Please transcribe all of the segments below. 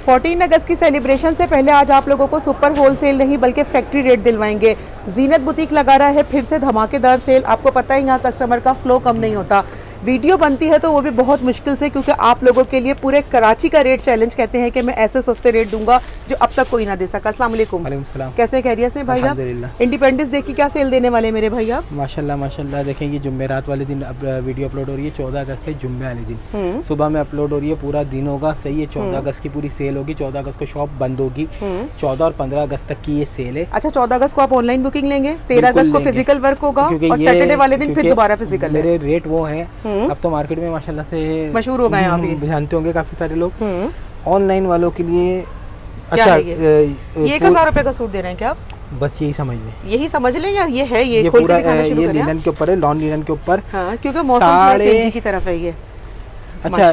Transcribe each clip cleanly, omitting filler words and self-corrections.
14 अगस्त की सेलिब्रेशन से पहले आज आप लोगों को सुपर होलसेल नहीं बल्कि फैक्ट्री रेट दिलवाएंगे। जीनत बुटीक लगा रहा है फिर से धमाकेदार सेल। आपको पता है यहाँ कस्टमर का फ्लो कम नहीं होता। वीडियो बनती है तो वो भी बहुत मुश्किल से, क्योंकि आप लोगों के लिए पूरे कराची का रेट चैलेंज कहते हैं कि मैं ऐसे सस्ते रेट दूंगा जो अब तक कोई ना दे सका। अस्सलाम वालेकुम। कैसे खैरियत से भाई आप? इंडिपेंडेंस डे की क्या सेल देने वाले मेरे भाई आप? माशाल्लाह माशाल्लाह। देखेंगे जुम्मेरात वाले दिन अब वीडियो अपलोड हो रही है, 14 अगस्त है जुम्मे वाले दिन सुबह में अपलोड हो रही है, पूरा दिन होगा। सही है, 14 अगस्त की पूरी सेल होगी। 14 अगस्त को शॉप बंद होगी। 14 और 15 अगस्त तक की ये सेल है। अच्छा, 14 अगस्त को आप ऑनलाइन बुकिंग लेंगे, 13 अगस्त को फिजिकल वर्क होगा और सैटरडे वाले दिन फिर दोबारा फिजिकल। मेरे रेट वो है, अब तो मार्केट में माशाल्लाह से मशहूर हो गए आप, जानते होंगे काफी सारे लोग। ऑनलाइन वालों के लिए अच्छा, ये 1000 रुपए का सूट दे रहे हैं क्या आप? बस यही समझ लें, यही समझ लें यार। ये है, ये पूरा ये लिनन के ऊपर है, लॉन लिनन के ऊपर। हाँ, क्योंकि मौसम चेंज की तरफ है ये। अच्छा,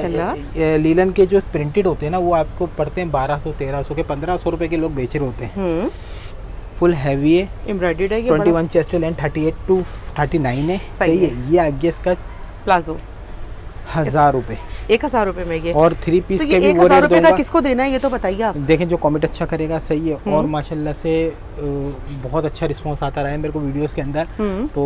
लीलन के जो प्रिंटेड होते हैं ना, वो आपको पड़ते हैं 1200 1300 के, 1500 रुपए के लोग बेच रहे होते हैं। फुल हैवी है, एम्ब्रॉयडर्ड है, 21 चेस्ट लेंथ 38 to 39 है। सही है। ये आगे इसका प्लाजो 1000 रुपए, 1000 रुपए में ये। और 3 पीस तो के भी 1000 रुपए का किसको देना है ये तो बताइए आप। देखें जो कमेंट अच्छा करेगा। सही है। और माशाल्लाह से बहुत अच्छा रिस्पांस आता रहा है मेरे को वीडियोस के अंदर। तो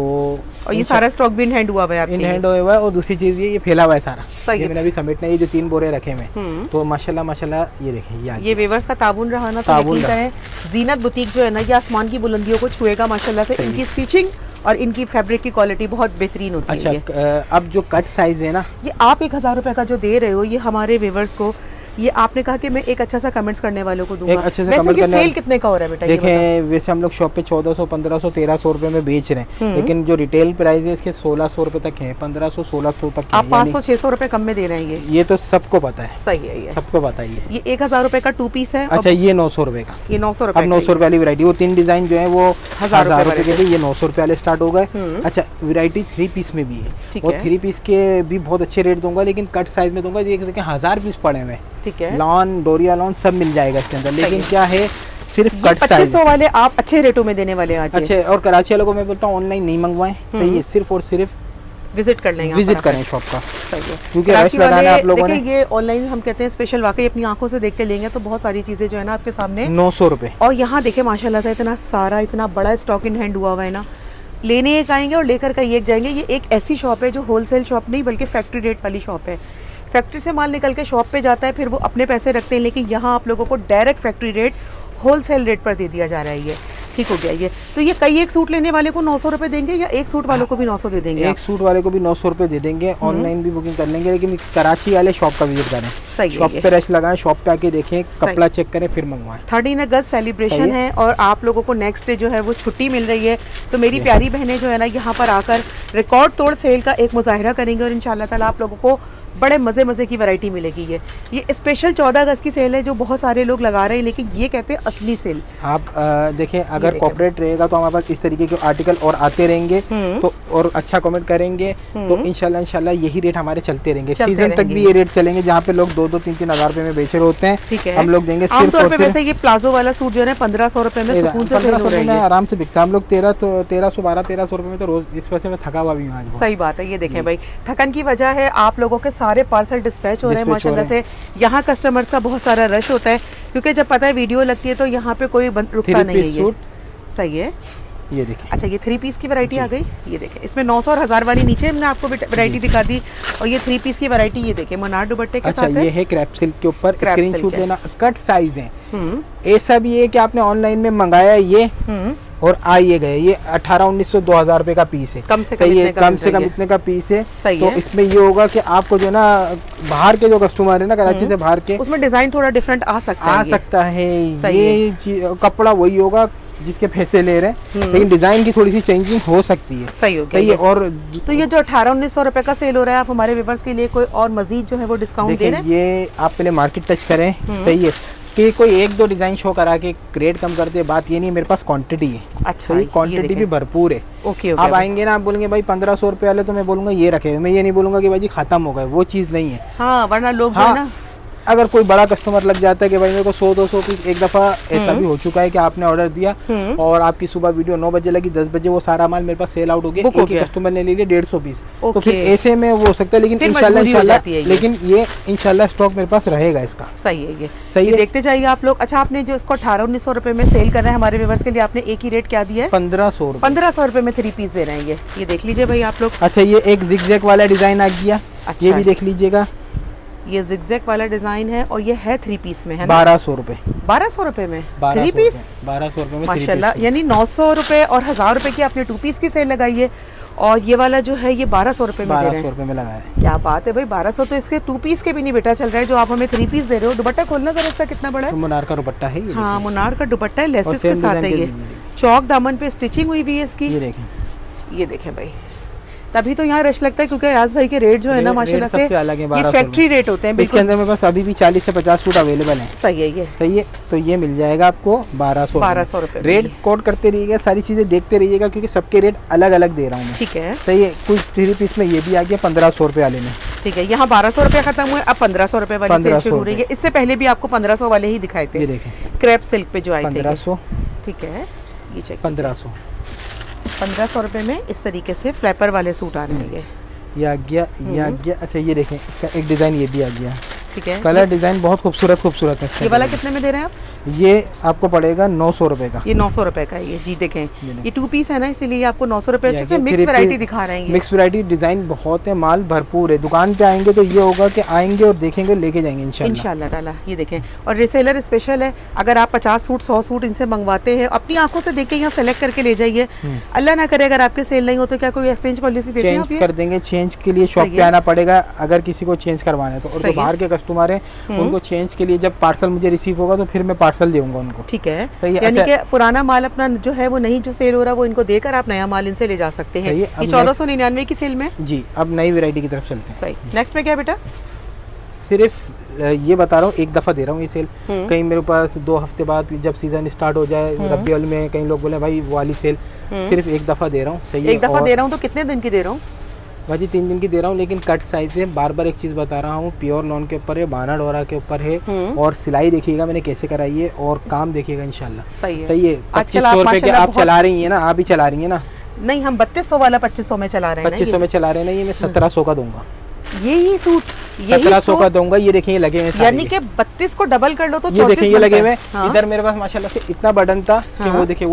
और ये सारा स्टॉक भी इन हैंड हुआ है, इन हैंड हुआ है। और दूसरी चीज ये फैला हुआ है सारा। सही है। मैंने अभी समेटना है, ये जो 3 बोरे रखे हुए, तो माशाल्लाह माशाल्लाह ये देखें। ये वेवर्स का ताबून रहा ना, तो यकीन करें जीनत बुटीक जो है ना, ये आसमान की बुलंदियों को छुएगा माशाल्लाह से। इनकी स्टिचिंग और इनकी फैब्रिक की क्वालिटी बहुत बेहतरीन होती है। अच्छा, अब जो कट साइज है ना, ये आप 1000 रुपए का जो दे रहे हो, ये हमारे व्यूअर्स को, ये आपने कहा कि मैं एक अच्छा सा कमेंट्स करने वालों को दूंगा। वैसे ये सेल कितने का हो रहा है बेटा? देखें, वैसे हम लोग शॉप पे 1400 1500 1300 रुपए में बेच रहे हैं, लेकिन जो रिटेल प्राइस है इसके 1600 रुपए तक है, 1500 1600 तक। आप 500 600 रुपए कम में दे रहे हैं ये तो सबको पता है। सही है, ये सबको पता है। ये 1000 रुपए का 2 पीस है। अच्छा, ये 900 रुपए का, ये 900 रुपए। अब 900 रुपए वाली वैरायटी, वो 3 डिजाइन जो है वो 1000 रुपए के थे, ये 900 रुपए वाले स्टार्ट हो गए। अच्छा, वैरायटी 3 पीस में भी है, और 3 पीस के भी बहुत अच्छे रेट दूंगा, लेकिन कट साइज में दूंगा। ये 1000 पीस पड़े हुए, ठीक है। लॉन डोरिया लॉन सब मिल जाएगा इसके अंदर, लेकिन क्या है, सिर्फ कट साइज 2500 वाले आप अच्छे रेटों में देने वाले आज। अच्छे। और कराची वालों को मैं बोलता हूँ ऑनलाइन नहीं मंगवाएं। सही है, सिर्फ और सिर्फ विजिट कर लेंगे, विजिट करें शॉप का। सही है, क्योंकि रश लगाना आप लोगों ने। ये ऑनलाइन हम कहते हैं स्पेशल, वाकई अपनी आंखों से देख के लेंगे तो बहुत सारी चीजें जो है ना आपके सामने। 900 रुपए। और यहाँ देखे माशाल्लाह से इतना सारा, इतना बड़ा स्टॉक इन हैंड हुआ है ना। लेने एक आएंगे और लेकर कहीं एक जाएंगे। ये एक ऐसी शॉप है जो होलसेल शॉप नहीं बल्कि फैक्ट्री रेट वाली शॉप है। फैक्ट्री से माल निकल के शॉप पे जाता है, फिर वो अपने पैसे रखते हैं, लेकिन यहाँ आप लोगों को direct factory rate wholesale rate पर दे दिया जा रहा है। ये ठीक हो गया। ये तो ये कई एक सूट लेने वाले को 900 रुपए देंगे, या एक सूट वालों को भी 900 दे देंगे? एक सूट वाले को भी 900 रुपए दे देंगे, ऑनलाइन भी बुकिंग कर लेंगे, लेकिन कराची वाले शॉप का विजिट करें। सही शॉप पे रश लगाएं, शॉप पे आके देखें, कपड़ा चेक करें, फिर मंगवाएं। 13 अगस्त सेलिब्रेशन है और आप लोगों को नेक्स्ट डे जो है वो छुट्टी मिल रही है, तो मेरी प्यारी बहनें जो है ना यहाँ पर आकर रिकॉर्ड तोड़ सेल का एक मुजाहिरा करेंगे, और इंशाल्लाह ताला आप लोगों को बड़े मज़े की वैरायटी मिलेगी। ये स्पेशल 14 अगस्त की सेल है जो बहुत सारे लोग लगा रहे हैं, लेकिन ये कहते हैं असली सेल। आप देखें, अगर कॉर्पोरेट रहेगा तो हमारे पास इस तरीके के आर्टिकल और आते रहेंगे, तो और अच्छा कमेंट करेंगे, तो इंशाल्लाह यही रेट हमारे चलते रहेंगे। सीजन तक भी ये रेट चलेंगे, जहाँ पे लोग 2-2 3-3 हज़ार रुपए में बेच रहे होते हैं। ठीक है, हम लोग देंगे सिर्फ और सिर्फ। वैसे ये प्लाजो वाला सूट जो है 1500 रुपए में सुकून से सेल हो रहा है, आराम से बिकता है। हम लोग 1300 1200 रुपए में तो रोज, इस वजह से मैं थका हुआ भी हूँ आज। सही बात है। ये देखें भाई, थकन की वजह है, आप लोगों के सारे पार्सल डिस्पैच हो रहे हैं माशाल्लाह से। यहाँ कस्टमर्स का बहुत सारा रश होता है, क्योंकि जब पता है वीडियो लगती है तो यहाँ पे कोई रुकता नहीं है। ये सही है। ये देखिए। अच्छा, ये 3 पीस की वैरायटी आ गई। ये देखें, इसमें 900 और 1000 वाली नीचे हमने आपको वैरायटी दिखा दी, और ये 3 पीस की वैरायटी ये देखें मनार दुपट्टे के साथ है। ये है क्रैप सिल्क के ऊपर, स्क्रीनशॉट लेना। कट साइज है, ऐसा भी है कि आपने ऑनलाइन में मंगाया ये और आइए गए, ये 1800-1900 2000 रुपए का पीस है। कम से कम इतने का पीस है। सही तो है। इसमें ये होगा कि आपको जो ना बाहर के जो कस्टमर है ना, कराची से बाहर के, उसमें डिजाइन थोड़ा डिफरेंट आ सकता है। ये कपड़ा वही होगा जिसके पैसे ले रहे हैं, लेकिन डिजाइन की थोड़ी सी चेंजिंग हो सकती है। सही है। और तो ये जो 1800-1900 रुपए का सेल हो रहा है, आप हमारे व्यूअर्स के लिए कोई और मजीद जो है वो डिस्काउंट दे रहे हैं? ये आप पहले मार्केट टच करें। सही है कि कोई 1-2 डिजाइन शो करा के रेट कम करते, बात ये नहीं, मेरे पास क्वांटिटी है। अच्छा, क्वांटिटी भी भरपूर है। ओके, आप आएंगे ना, आप बोलेंगे भाई 1500 रुपए वाले, तो मैं बोलूंगा ये रखे। मैं ये नहीं बोलूंगा कि भाई जी खत्म हो गए, वो चीज़ नहीं है। हाँ, वरना लोग ना अगर कोई बड़ा कस्टमर लग जाता है कि भाई मेरे को 100-200 पीस, एक दफ़ा ऐसा भी हो चुका है कि आपने ऑर्डर दिया और आपकी सुबह वीडियो 9 बजे लगी, 10 बजे वो सारा माल मेरे पास सेल आउट हो गया, एक ही कस्टमर ने ले लिया 150 पीस, तो फिर ऐसे में वो हो सकता है। लेकिन इंशाल्लाह लेकिन ये इंशाल्लाह स्टॉक मेरे पास रहेगा इसका। सही है, ये सही है, देखते जाइए आप लोग। अच्छा, आपने जो इसको 1800-1900 रुपए में सेल कर रहे हैं हमारे व्यूअर्स के लिए, आपने एक ही रेट क्या दिया है? 1500 रुपए में 3 पीस दे रहे हैं ये देख लीजिए भाई आप लोग। अच्छा, ये एक जिगजैग वाला डिजाइन आ गया, ये भी देख लीजिएगा, ये जिगजैग वाला डिजाइन है और ये है 3 पीस में, है ना? 1200 रुपए, 1200 रुपए में 3 पीस, 1200 रुपए में माशाल्लाह। यानी 900 रुपए और 1000 रुपए की आपने 2 पीस की सेल लगाई है और ये वाला जो है ये 1200 रुपए में दे रहे हैं। 1200 रुपए में लगाया है। क्या बात है भाई, 1200 तो इसके 2 पीस के भी नहीं बेटा चल रहा है, जो आप हमें 3 पीस दे रहे हो। दुपट्टा खोलना जरा इसका, कितना बड़ा है? मुनार का दुपट्टा है ये। हाँ, मुनार का दुपट्टा है, लेसेस के साथ है ये, चौक दामन पे स्टिचिंग हुई हुई है इसकी। ये देखें भाई, तभी तो यहाँ रश लगता है, क्योंकि याज भाई के रेट जो है ना माशाल्लाह से ये फैक्ट्री रेट होते हैं। इसके अंदर मेरे पास अभी भी 40 से 50 सूट अवेलेबल हैं। सही है, ये सही है, तो ये मिल जाएगा आपको 1200 रुपए। रेट कोड करते रहिएगा, सारी चीजें देखते रहिएगा, क्योंकि सबके रेट अलग अलग दे रहा हूँ मैं। ठीक है, सही है। कुछ 3 पीस में ये भी आ गया 1500 रुपए वाले में। ठीक है, यहाँ 1200 रुपए खत्म हुए, अब 1500 रुपए वाली सेल शुरू हो रही है। इससे पहले भी आपको 1500 वाले ही दिखाए थे, ये देखें क्रेप सिल्क पे जो आए थे 1500। ठीक है, ये चेक 1500 रुपए में इस तरीके से फ्लैपर वाले सूट आ रहे हैं। ये आ गया, ये आ गया। अच्छा, ये देखें, इसका एक डिजाइन ये भी आ गया। ठीक है, कलर डिजाइन बहुत खूबसूरत है। ये वाला कितने में दे रहे हैं आप? ये आपको पड़ेगा 900 रुपए का। ये 900 रुपए का है ये। जी देखें, ये 2 पीस है ना, इसीलिए आपको 900 रुपए। इसमें मिक्स वैरायटी दिखा रहे हैं, मिक्स वैरायटी, डिजाइन बहुत है, माल भरपूर है। दुकान पे आएंगे तो ये होगा कि आएंगे और देखेंगे, लेके जाएंगे इंशाल्लाह ताला। ये देखें, और रिसेलर स्पेशल है, अगर आप 50 सूट 100 सूट इनसे मंगवाते हैं, अपनी आंखों से देख के यहाँ सेलेक्ट करके ले जाइए। अल्लाह ना करे अगर आपके सेल नहीं हो तो क्या कोई एक्सचेंज पॉलिसी देते हैं आप? कर देंगे, चेंज के लिए शॉप पे आना पड़ेगा अगर किसी को चेंज करवाना है तो। और जो बाहर के कस्टमर है उनको चेंज के लिए जब पार्सल मुझे रिसीव होगा तो फिर मैं पार्सल दूंगा उनको। ठीक है, यानी कि पुराना माल अपना जो है वो नहीं जो सेल हो रहा वो इनको देकर आप नया माल इनसे ले जा सकते हैं। ये 1499 की सेल में जी। अब नई वैरायटी की तरफ चलते हैं। सही, नेक्स्ट में क्या बेटा? सिर्फ ये बता रहा हूँ, एक दफ़ा दे रहा हूँ ये सेल। कहीं मेरे पास 2 हफ्ते बाद जब सीजन स्टार्ट हो जाए रबी अव्वल में, कई लोग बोले भाई वो वाली सेल, सिर्फ एक दफ़ा दे रहा हूँ। सही है, एक दफ़ा दे रहा हूँ तो कितने दिन की दे रहा हूँ भाजी? 3 दिन की दे रहा हूँ, लेकिन कट साइज है। बार बार एक चीज़ बता रहा हूँ, प्योर लॉन के ऊपर है, बाना डोरा के ऊपर है, और सिलाई देखिएगा मैंने कैसे कराई है और काम देखिएगा इंशाल्लाह। सही है, सही है। 2500 रुपए के आप चला रही है ना, आप ही चला रही है ना? नहीं, हम 3200 वाला 2500 में चला रहे हैं। 2500 में चला रहे हैं ना, ये मैं 1700 का दूंगा। यही सूट 1700 का दूंगा। ये देखिए, ये लगे हुए, यानी कि 32 को डबल कर लो तो ये देखिए, ये लगे हुए। इधर मेरे पास माशाल्लाह से इतना बटन था कि वो देखिए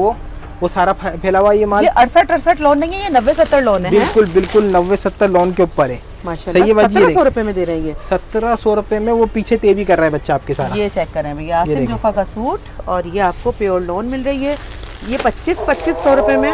वो सारा फैला हुआ ये माल। ये 68 लोन नहीं है, ये 90-70 लोन है। बिल्कुल बिल्कुल 90-70 लोन के ऊपर है माशाल्लाह। 1700 रुपए में दे रहे हैं ये। 1700 रुपए में वो पीछे तेजी कर रहा है बच्चा आपके साथ। ये चेक करें भैया, आसिम जोफा का सूट, और ये आपको प्योर लोन मिल रही है, ये 2500 रुपए में।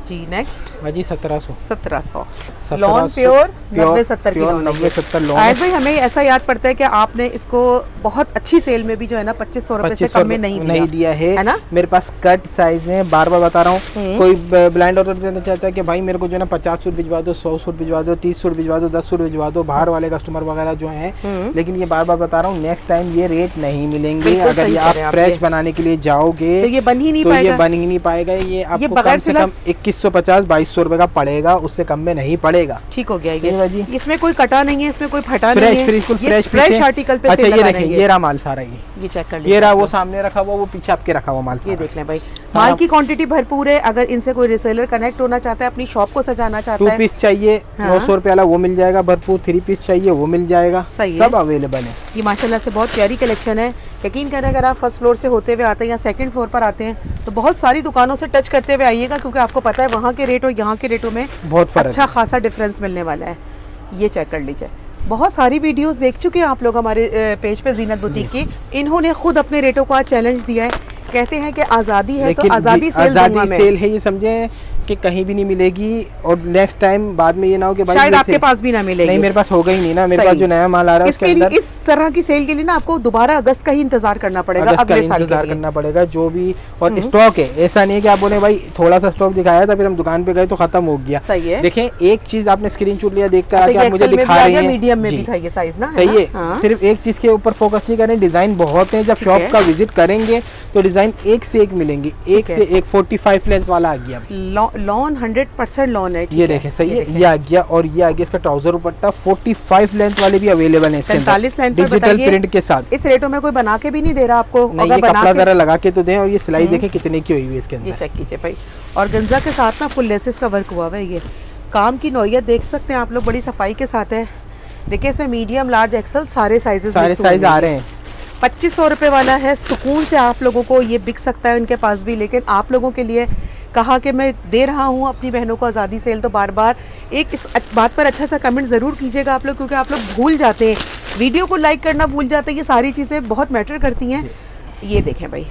जी नेक्स्ट जी 1700 लोन प्योर 90-70 की लोन। 90-70 लोन। आयत भाई, हमें ऐसा याद पड़ता है कि आपने इसको बहुत अच्छी सेल में भी जो है ना 2500 रुपए से कम में नहीं दिया है ना? मेरे पास कट साइज है, बार बार बता रहा हूँ। कोई ब्लाइंड ऑर्डर देना चाहता है कि भाई मेरे को जो है ना 50 सूट भिजवा दो, 100 सूट भिजवा दो, 30 सूट भिजवा दो, 10 सूट भिजवा दो, बाहर वाले कस्टमर वगैरह जो है। लेकिन ये बार बार बता रहा हूँ, नेक्स्ट टाइम ये रेट नहीं मिलेंगे। अगर ये आप फ्रेश बनाने के लिए जाओगे तो ये बन ही नहीं पाएगा। ये आपको कम से कम 2150-2200 रुपए का पड़ेगा, उससे कम में नहीं पड़ेगा। ठीक हो गया ये। इसमें कोई कटा नहीं है, इसमें कोई फटा नहीं है, फ्रेश आर्टिकल पे। अच्छा, ये देखें, ये रहा माल सारा, ये चेक कर ये रहा, वो सामने रखा हुआ, वो पीछे आपके रखा हुआ माल। ये देख लें भाई, माल की क्वांटिटी भरपूर है। अगर इनसे कोई रिसेलर कनेक्ट होना चाहता है, अपनी शॉप को सजाना चाहता है, 2 पीस चाहिए 900 रुपए वाला वो मिल जाएगा भरपूर, 3 पीस चाहिए वो मिल जाएगा, सब अवेलेबल है। ये माशाल्लाह से बहुत प्यारी कलेक्शन है। यकीन करें, अगर आप फर्स्ट फ्लोर से होते हुए आते हैं या सेकंड फ्लोर पर आते हैं तो बहुत सारी दुकानों से टच करते हुए आइएगा, क्योंकि आपको पता है वहाँ के रेट और यहाँ के रेटों में बहुत अच्छा खासा डिफरेंस मिलने वाला है। ये चेक कर लीजिए। बहुत सारी वीडियोस देख चुके हैं आप लोग हमारे पेज पे जीनत बुटीक की। इन्होंने खुद अपने रेटों का चैलेंज दिया है, कहते हैं कि आज़ादी है तो आज़ादी सेल है, ये समझे कि कहीं भी नहीं मिलेगी। और नेक्स्ट टाइम बाद में ये ना हो कि भाई शायद आपके पास भी ना मिलेगी। नहीं, मेरे पास होगा ही नहीं ना, मेरे पास जो नया माल आ रहा है उसके लिए इस तरह की सेल के लिए ना आपको दोबारा अगस्त का ही इंतजार करना पड़ेगा, अगले साल इंतजार करना पड़ेगा जो भी। और स्टॉक है, ऐसा नहीं है कि आप बोले भाई थोड़ा सा स्टॉक दिखाया था फिर हम दुकान पे गए तो खत्म हो गया। सही है। देखें, एक चीज आपने स्क्रीनशॉट लिया, देखकर आके आप मुझे दिखा रहे हैं, मीडियम में भी था ये साइज ना। सही है। सिर्फ एक चीज के ऊपर फोकस नहीं करें, डिजाइन बहुत है। जब शॉप का विजिट करेंगे तो डिजाइन एक से एक मिलेंगे, एक से एक 45 लेंथ वाला आ गया। लॉन 100% लॉन है, ठीक ये देखें सही है, ये आ गया। और ये आ गया इसका ट्राउजर दुपट्टा 45 लेंथ वाले भी अवेलेबल है, 45 लेंथ पर डिजिटल प्रिंट के साथ। इस रेटों में कोई बना के भी नहीं दे रहा आपको, नहीं, अगर ये बना कपड़ा के जरा लगा के तो दें। और ये सिलाई देखें कितने की हुई है इसके ये अंदर, चेक कीजिए भाई। और गंजा के साथ ना फुल लेसेस का वर्क हुआ हुआ है। ये काम की नौयत देख सकते हैं आप लोग, बड़ी सफाई के साथ है। देखिए इसमें मीडियम, लार्ज, एक्सल सारे साइज आ रहे हैं। 2500 रुपये वाला है, सुकून से आप लोगों को ये बिक सकता है उनके पास भी। लेकिन आप लोगों के लिए कहा कि मैं दे रहा हूँ अपनी बहनों को आज़ादी सेल, तो बार बार एक इस बात पर अच्छा सा कमेंट ज़रूर कीजिएगा आप लोग, क्योंकि आप लोग भूल जाते हैं, वीडियो को लाइक करना भूल जाते हैं। ये सारी चीज़ें बहुत मैटर करती हैं। ये देखें भाई,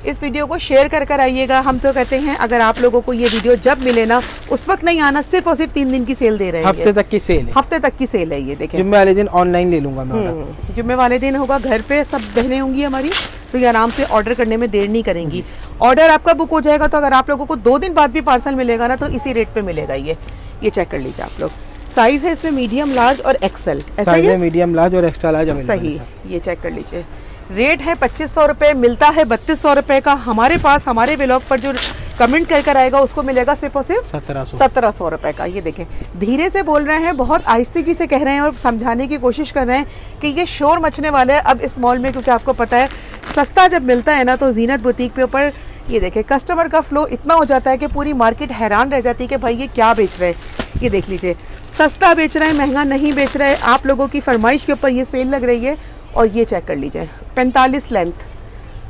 इस वीडियो को शेयर कर आइएगा। हम तो कहते हैं अगर आप लोगों को ये वीडियो जब मिले ना, उस वक्त नहीं आना, सिर्फ और सिर्फ 3 दिन की सेल दे रहे हैं, हफ्ते तक की सेल है, हफ्ते तक की सेल है। ये देखें, जुम्मे वाले दिन ऑनलाइन ले लूंगा मैं, जुम्मे वाले दिन होगा, घर पे सब बहनें होंगी हमारी, तो ये आराम से ऑर्डर करने में देर नहीं करेंगी। ऑर्डर आपका बुक हो जाएगा, तो अगर आप लोगों को 2 दिन बाद भी पार्सल मिलेगा ना, तो इसी रेट पे मिलेगा। ये चेक कर लीजिए आप लोग। साइज है इसमें मीडियम, लार्ज और एक्सेल, ऐसा ही है, मीडियम, लार्ज और एक्स्ट्रा लार्ज सही। ये चेक कर लीजिए, रेट है 2500 रुपये, मिलता है 3200 रुपये का। हमारे पास हमारे व्लॉग पर जो कमेंट कर आएगा उसको मिलेगा सिर्फ और सिर्फ 1700 रुपये का। ये देखें, धीरे से बोल रहे हैं, बहुत आहिस्ते से कह रहे हैं और समझाने की कोशिश कर रहे हैं कि ये शोर मचने वाला है अब इस मॉल में, क्योंकि आपको पता है सस्ता जब मिलता है ना, तो जीनत बुटीक पे ऊपर ये देखें कस्टमर का फ्लो इतना हो जाता है कि पूरी मार्केट हैरान रह जाती है कि भाई ये क्या बेच रहे हैं। ये देख लीजिए, सस्ता बेच रहे हैं, महंगा नहीं बेच रहे हैं। आप लोगों की फरमाइश के ऊपर ये सेल लग रही है। और ये चेक कर लीजिए, 45 लेंथ,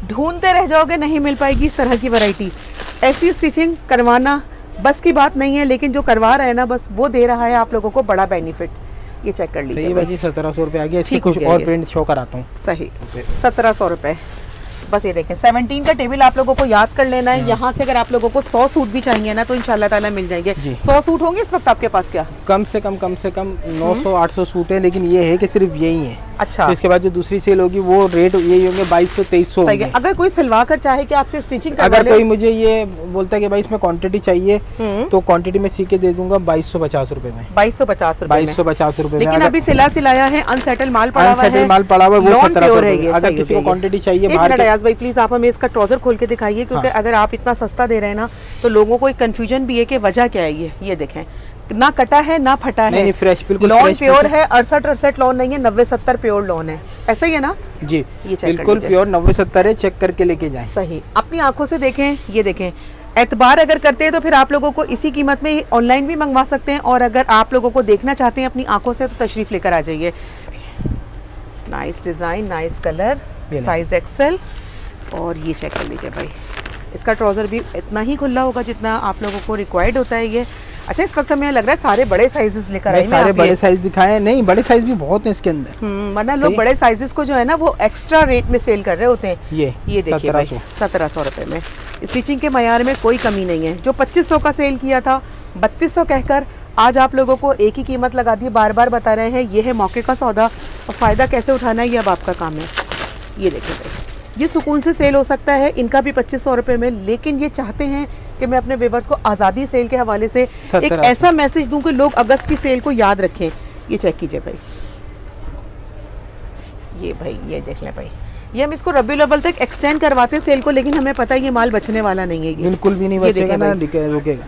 ढूंढते रह जाओगे, नहीं मिल पाएगी इस तरह की वैरायटी। ऐसी स्टिचिंग करवाना बस की बात नहीं है, लेकिन जो करवा रहा है ना, बस वो दे रहा है आप लोगों को बड़ा बेनिफिट। ये चेक कर लीजिए, 1700 रुपये आ गया। इसकी कुछ और प्रिंट शो कराता हूँ, सही 1700 रुपये। बस ये देखें, 17 का टेबल आप लोगों को याद कर लेना है। यहाँ से अगर आप लोगों को 100 सूट भी चाहिए ना, तो इंशाल्लाह ताला मिल जाएंगे। 100 सूट होंगे इस वक्त आपके पास? क्या कम से कम 900-800 सूट है, लेकिन ये है कि सिर्फ यही है। अच्छा, तो इसके बाद जो दूसरी सेल होगी वो रेट यही होंगे 2200-2300 होंगे। अगर कोई सिलवा कर चाहे कि आपसे स्टिचिंग करवा अगर कोई मुझे ये बोलता है कि भाई इसमें क्वांटिटी चाहिए, तो क्वांटिटी में सी के दे दूंगा 2250 रुपए में। 2250 रुपए। लेकिन में अभी सिलाया है, अनसेटल माल पड़ा हुआ है, वो 1700 रुपए। अगर किसी को क्वांटिटी चाहिए अयाज भाई प्लीज आप हमें इसका ट्राउजर खोल के दिखाइए, क्योंकि अगर आप इतना सस्ता दे रहे हैं ना, तो लोगों को एक कंफ्यूजन भी है कि वजह क्या है। ये देखें, ना कटा है ना फटा है, नहीं फ्रेश, बिल्कुल लॉन प्योर है। 68 लॉन नहीं है, 90-70 प्योर लॉन है, ऐसा ही है ना जी? ये चेक बिल्कुल प्योर 90-70 है, चेक करके लेके जाएं। सही, अपनी आंखों से देखें। ये देखें, एतबार अगर करते हैं तो फिर आप लोगों को इसी कीमत में ऑनलाइन भी मंगवा सकते हैं, और अगर आप लोगों को देखना चाहते हैं अपनी आंखों से, तो तशरीफ लेकर आ जाइए। Nice design, nice colour, size Excel. और ये चेक कर लीजिए भाई, इसका ट्राउज़र भी इतना ही खुला होगा जितना आप लोगों को रिक्वायर्ड होता है। ये अच्छा, इस वक्त हमें लग रहा है सारे बड़े साइजेस लेकर आए हैं। सारे बड़े साइज दिखाए, नहीं बड़े साइज भी बहुत हैं इसके अंदर। वरना लोग बड़े साइजेस को जो है ना, वो एक्स्ट्रा रेट में सेल कर रहे होते हैं। ये देखिए भाई, 1700 रुपये में। स्टिचिंग के मयार में कोई कमी नहीं है। जो 2500 का सेल किया था, 3200 कहकर आज आप लोगों को एक ही कीमत लगा दी, बार बार बता रहे हैं। ये है मौके का सौदा, और फ़ायदा कैसे उठाना है ये अब आपका काम है। ये देखिए भाई, ये सुकून से सेल हो सकता है, इनका भी 2500 रुपये में। लेकिन ये चाहते हैं कि मैं अपने व्यूअर्स को आज़ादी सेल के हवाले से एक ऐसा मैसेज दूं कि लोग अगस्त की सेल को याद रखें। ये चेक कीजिए भाई, ये देख लें भाई, ये हम इसको रबीउल अव्वल तक एक्सटेंड करवाते हैं सेल को, लेकिन हमें पता है ये माल बचने वाला नहीं है। बिल्कुल भी नहीं बचेगा ना, रुकेगा।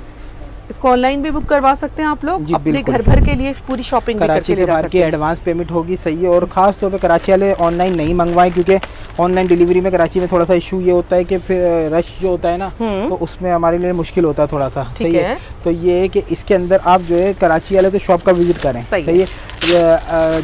इसको ऑनलाइन भी बुक करवा सकते हैं आप लोग, अपने घर भर के लिए पूरी शॉपिंग कराची से बाहर की एडवांस पेमेंट होगी, सही है। और खास तौर पे कराची वाले ऑनलाइन नहीं मंगवाएं, क्योंकि ऑनलाइन डिलीवरी में कराची में थोड़ा सा इशू ये होता है कि फिर रश जो होता है ना, तो उसमें हमारे लिए मुश्किल होता है थोड़ा सा, सही है। तो ये है कि इसके अंदर आप जो है कराची वाले तो शॉप का विजिट करें, सही है।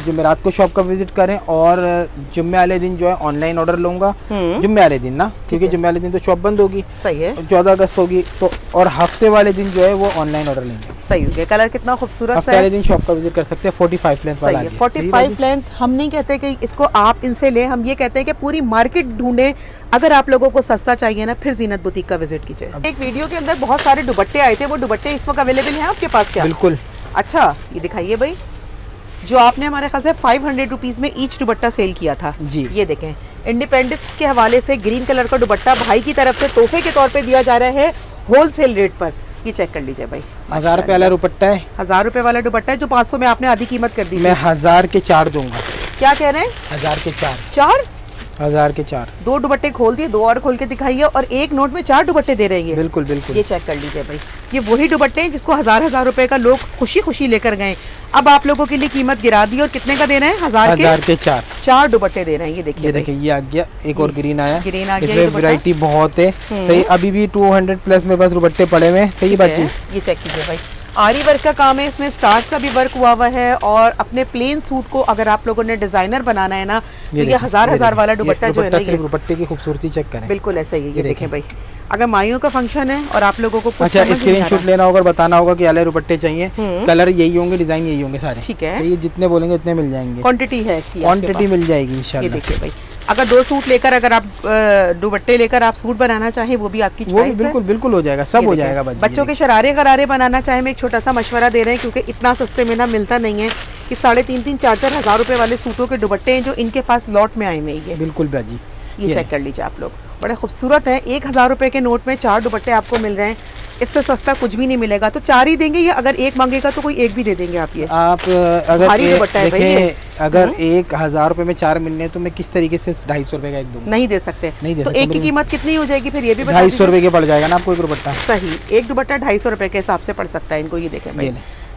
जुमेरात को शॉप का विजिट करें, और जुम्मे वाले दिन जो है ऑनलाइन ऑर्डर लूंगा, जुम्मे वाले दिन ना, क्योंकि जुम्मे वाले दिन तो शॉप बंद होगी, सही है, 14 अगस्त होगी, तो और हफ्ते वाले दिन जो है वो ऑनलाइन ऑर्डर लेंगे। सही हो गया, कलर कितना खूबसूरत है। पहले दिन शॉप का विजिट कर सकते हैं। 45 लेंथ वाला, 45 लेंथ। हम नहीं कहते कि इसको आप इनसे लें, हम ये कहते हैं कि पूरी मार्केट ढूंढें। अगर आप लोगों को सस्ता चाहिए ना, फिर जीनत बुटीक का विजिट कीजिए। एक वीडियो के अंदर बहुत सारे दुपट्टे आए थे, वो दुपट्टे इस वक्त अवेलेबल हैं आपके पास क्या? बिल्कुल। अच्छा, ये दिखाइए भाई, जो आपने हमारे ख्याल से 500 रुपीज़ में ईच दुपट्टा सेल किया था जी। ये देखें, इंडिपेंडेंस के हवाले से ग्रीन कलर का दुपट्टा भाई की तरफ से तोहफे के तौर पे दिया जा रहा है होलसेल रेट पर। ये चेक कर लीजिए भाई, 1000 रुपये वाला दुपट्टा है, 1000 रुपये वाला दुपट्टा है, जो 500 में आपने आधी कीमत कर दी। मैं 1000 के 4 दूंगा। क्या कह रहे हैं? 1000 के 4। 1000 के 4। 2 दुपट्टे खोल दिए, 2 और खोल के दिखाइए, और एक नोट में 4 दुपट्टे दे रहे हैं। बिल्कुल बिल्कुल। ये चेक कर लीजिए भाई, ये वही दुपट्टे हैं जिसको हजार रुपए का लोग खुशी खुशी लेकर गए। अब आप लोगों के लिए कीमत गिरा दी, और कितने का दे रहे हैं? 1000 के 4 दुपट्टे दे रहे हैं। ये देखिए, ये देखिए, ये आ गया एक और ग्रीन आया। ग्रीन आ गया। इसमें वैरायटी बहुत है। सही, अभी भी 200 प्लस मेरे पास दुपट्टे पड़े हुए हैं। सही बात है। ये चेक कीजिए भाई, आरी वर्क का काम है, इसमें स्टार्स का भी वर्क हुआ हुआ है। और अपने प्लेन सूट को अगर आप लोगों ने डिजाइनर बनाना है ना, तो ये हजार वाला दुपट्टा जो है ना, ये दुपट्टे की खूबसूरती चेक करें। बिल्कुल ऐसा ही है। ये देखें भाई, अगर माइयों का फंक्शन है और आप लोगों को अच्छा स्क्रीनशॉट लेना होगा, बताना होगा कि वाले दुपट्टे चाहिए, कलर यही होंगे, डिजाइन यही होंगे सारे। ठीक है, ये जितने बोलेंगे उतने मिल जाएंगे। क्वांटिटी है इसकी, क्वांटिटी मिल जाएगी इंशाल्लाह। ये देखिए भाई, अगर 2 सूट लेकर, अगर आप दुपट्टे लेकर आप सूट बनाना चाहें, वो भी आपकी चॉइस है। बिल्कुल बिल्कुल हो जाएगा, सब हो जाएगा। बच्चों के शरारे गरारे बनाना चाहे, मैं एक छोटा सा मशवरा दे रहे हैं, क्योंकि इतना सस्ते में ना मिलता नहीं है कि 3,500 4,000 हजार रुपए वाले सूटों के दुपट्टे हैं जो इनके पास लॉट में आए हुए हैं। बिल्कुल बाजी, ये चेक कर लीजिए आप लोग, बड़े खूबसूरत है। 1000 रुपए के नोट में 4 दुपट्टे आपको मिल रहे हैं। इससे सस्ता कुछ भी नहीं मिलेगा। तो 4 ही देंगे, या अगर एक मांगेगा तो कोई एक भी दे देंगे आप? ये आप अगर देखें, अगर 1000 रुपए में 4 मिलने हैं तो मैं किस तरीके से 250 रुपए का एक दूंगा? नहीं दे सकते। नहीं दे तो सकते। एक की कीमत कितनी हो जाएगी फिर? ये भी 250 रुपए के पड़ जाएगा ना आपको एक दुपट्टा। सही, एक दुपट्टा 250 रुपए के हिसाब से पड़ सकता है इनको। ये देखें भाई,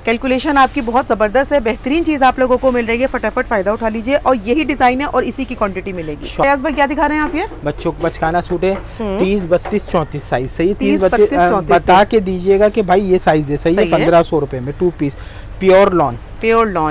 कैलकुलेशन आपकी बहुत ज़बरदस्त है, बेहतरीन चीज़ आप लोगों को मिल रही है। फटाफट फ़ायदा उठा लीजिए, और यही डिज़ाइन है और इसी की क्वांटिटी मिलेगी। फयाज भाई क्या दिखा रहे हैं आप? ये बच्चों को बचकाना सूट है, 30, 32, 34 साइज। सही, 30, 32, 34 बता के दीजिएगा कि भाई ये साइज है। सही है। 1500 रुपए में 2 पीस प्योर लॉन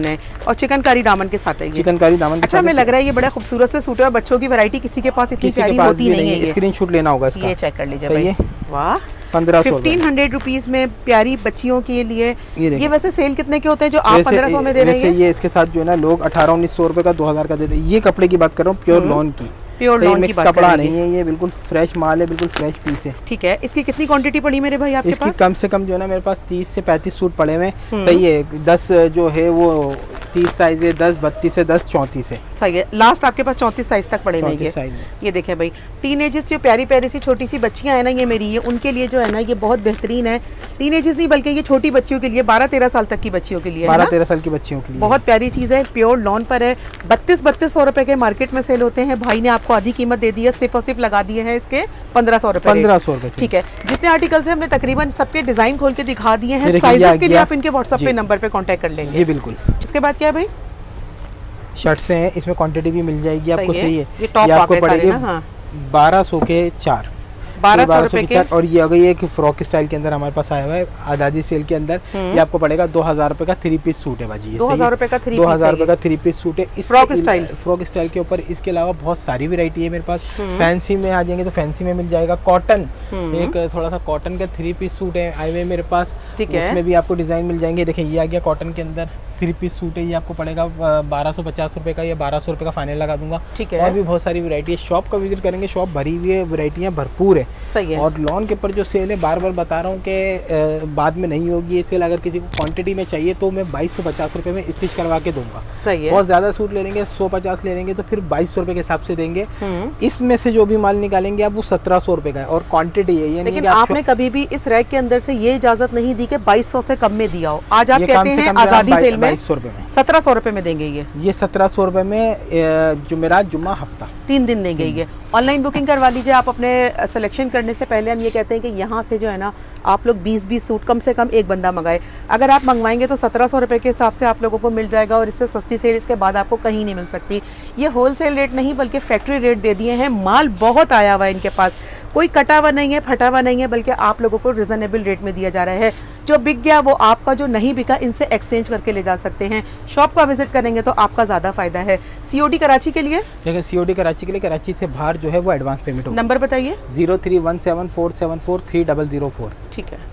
है, और चिकनकारी दामन के साथ है। चिकनकारी दामन। अच्छा, हमें लग रहा है ये बड़ा खूबसूरत से सूट है, और बच्चों की वैरायटी किसी के पास इतनी प्यारी होती नहीं है। स्क्रीनशॉट लेना होगा इसका। ये चेक कर लीजिए भाई, वाह, 1500 रुपीज में प्यारी बच्चियों के लिए। ये वैसे सेल कितने के होते हैं जो आप 1500 में दे रहे हैं? ये इसके साथ जो है ना लोग 1800-1900 रुपए का 2000 का देते हैं। ये कपड़े की बात कर रहा हूँ, प्योर लॉन की। प्योर लॉन की बात कपड़ा नहीं है, ये बिल्कुल फ्रेश माल है, बिल्कुल फ्रेश पीस है। ठीक है, इसकी कितनी क्वांटिटी पड़ी मेरे भाई आपके पास? कम से कम जो है ना मेरे पास 30 से 35 सूट पड़े हुए। सही है। 10 जो है वो 30 साइज है, 10 32 से 10 34 है। सही है, लास्ट आपके पास 34 साइज तक पड़े हुए हैं। ये देखें भाई, टीनेजर्स जो प्यारी प्यारी सी छोटी सी बच्चियां हैं ना, ये मेरी, ये उनके लिए जो है ना ये बहुत बेहतरीन है। टीनेजर्स नहीं बल्कि ये छोटी बच्चियों के लिए, 12-13 साल तक की बच्चियों के लिए, 12-13 साल की बच्चियों के लिए बहुत प्यारी चीज़ है। प्योर लॉन पर है, 3200 रुपए के मार्केट में सेल होते हैं। भाई ने आपको आधी कीमत दे दी है, सिर्फ और सिर्फ लगा दिए हैं इसके 1500 रुपए। 1500 रुपए। ठीक है, जितने आर्टिकल्स हैं हमने तकरीबन सबके डिजाइन खोल के दिखा दिए हैं। साइजेस के लिए आप इनके व्हाट्सएप पे नंबर पे कांटेक्ट कर लेंगे। जी बिल्कुल। इसके बाद क्या है भाई? शर्ट्स हैं, इसमें क्वांटिटी भी मिल जाएगी आपको। सही है। ये टॉप आपको पड़ेगी 1200 के 4, 1200 रुपए के। और ये अगर एक फ्रॉक स्टाइल के अंदर हमारे पास आया हुआ है आजादी सेल के अंदर, ये आपको पड़ेगा 2000 रुपए का 3 पीस सूट है बाजी। 2000 रुपए का 3 पीस सूट है। फ्रॉक स्टाइल के ऊपर इसके अलावा बहुत सारी वैरायटी है मेरे पास। फैंसी में आ जाएंगे तो फैंसी में मिल जाएगा। कॉटन, एक थोड़ा सा कॉटन का 3 पीस सूट है आए हुए मेरे पास। ठीक है, उसमें भी आपको डिजाइन मिल जाएंगे। देखिए ये आ गया कॉटन के अंदर 3 पीस सूट है। ये आपको पड़ेगा 1250 रुपए का, या 1200 रुपए का फाइनल लगा दूंगा। ठीक है, और भी बहुत सारी वैरायटी है। शॉप का विजिट करेंगे, शॉप भरी हुई है, वैरायटियाँ भरपूर है। सही है। और लॉन के ऊपर जो सेल है, बार बार बता रहा हूँ कि बाद में नहीं होगी ये सेल। अगर किसी को क्वांटिटी में चाहिए तो मैं 2250 रुपए में स्टिच करवा के दूंगा। सही है। बहुत ज्यादा सूट ले लेंगे, 150 ले लेंगे तो फिर 2200 रुपए के हिसाब से देंगे। इसमें से जो भी माल निकालेंगे आप वो 1700 रुपए का है, और क्वांटिटी है ये। लेकिन आपने कभी भी इस रैक के अंदर से ये इजाजत नहीं दी कि 2200 से कम में दिया हो। आज आप कहते हैं आजादी सेल में 2200 रुपए में, 1700 रुपए में देंगे। ये 1700 रुपए में जुमेरात जुम्मा हफ्ता 3 दिन देंगे। ये ऑनलाइन बुकिंग करवा लीजिए आप। अपने सिलेक्शन करने से पहले हम ये कहते हैं कि यहाँ से जो है ना आप लोग 20-20 सूट कम से कम एक बंदा मंगाए। अगर आप मंगवाएंगे तो 1700 रुपए के हिसाब से आप लोगों को मिल जाएगा, और इससे सस्ती सेल इसके बाद आपको कहीं नहीं मिल सकती। ये होलसेल रेट नहीं बल्कि फैक्ट्री रेट दे दिए हैं। माल बहुत आया हुआ है इनके पास, कोई कटा हुआ नहीं है, फटा हुआ नहीं है, बल्कि आप लोगों को रिजनेबल रेट में दिया जा रहा है। जो बिक गया वो आपका, जो नहीं बिका इनसे एक्सचेंज करके ले जा सकते हैं। शॉप का विजिट करेंगे तो आपका ज़्यादा फायदा है। सीओडी कराची के लिए, देखिए सीओडी कराची के लिए, कराची से बाहर जो है वो एडवांस पेमेंट होगा। नंबर बताइए। 031747430004। ठीक है।